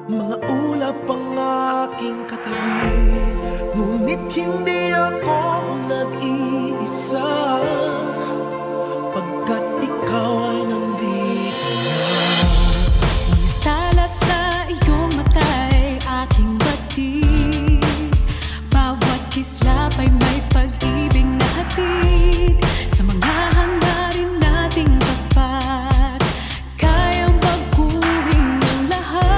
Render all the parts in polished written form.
Mga ulap ang aking katabi, ngunit hindi ako nag-iisa, pagkat ikaw ay nandito na. Tala sa iyong mata'y aking batid, bawat kislap ay may pag-ibig na hatid. Sa mga hangarin nating tapat, kayang baguhin ang lahat.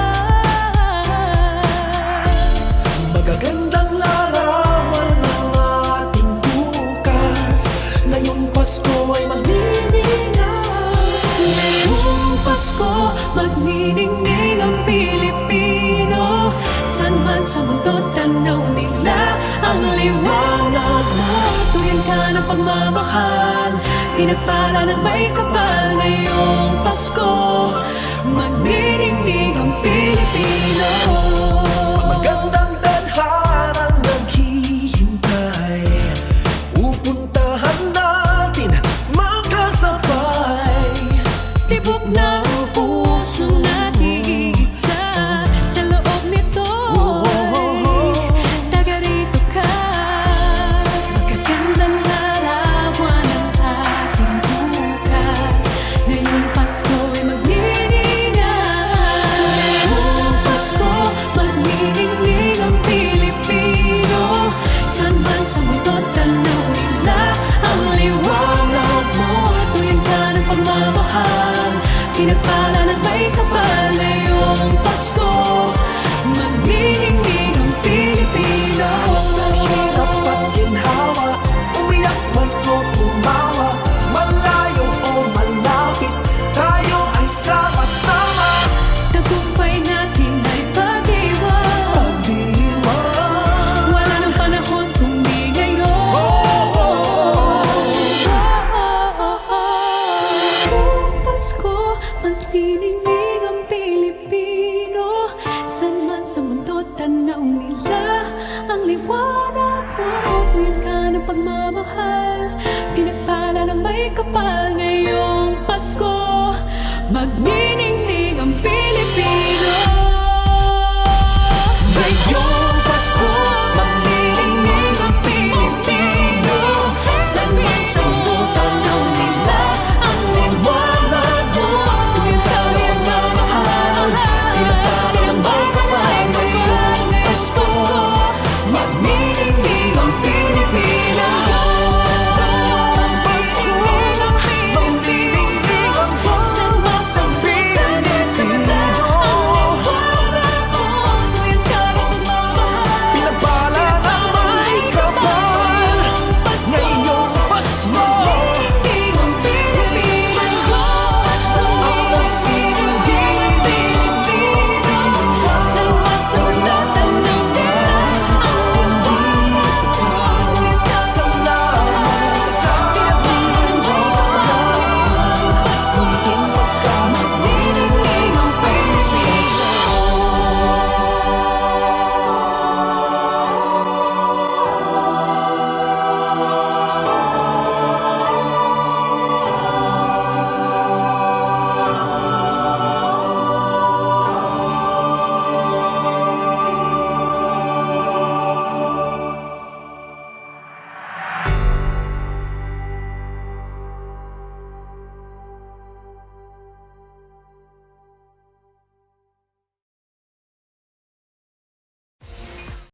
Magagandang larawan ng ating bukas, ngayong Pasko ay magniningning. Ngayong Pasko, magniningning ang Pilipino. San man sa mundo, tanaw nila ang liwanag mo. Tuyan ka ng pagmamahal, pinagpala ng may kapal. Ngayong Pasko, magniningning ang Pilipino. Magandang tadharang naghihintay, pupuntahan natin magkasabay. Tibok ng puso na iisa, sa loob nito'y taga rito ka. Magagandang larawan ng ating bukas, ngayong Pasko ay magniningay. Ngayong Pasko, magniningning ang Pilipino. San man sa mundo, tanaw nila ang liwanag mo. Tuyan ka ng pagmamahal, pinagpala ng may kapal. Ngayong Pasko, magniningning ang Pilipino. Sa hirap at ginhawa, umiyak man o tumawa, malayo o malapit, tayo ay sama-sama. Tagumpay natin ay pag-iwan, Pag-iwan, wala nang panahon kundi ngayon. Ngayong Pasko, magniningning ang Pilipino. San man sa mundo, tanaw nila ang liwanag mo. Tuyan ka ng pagmamahal,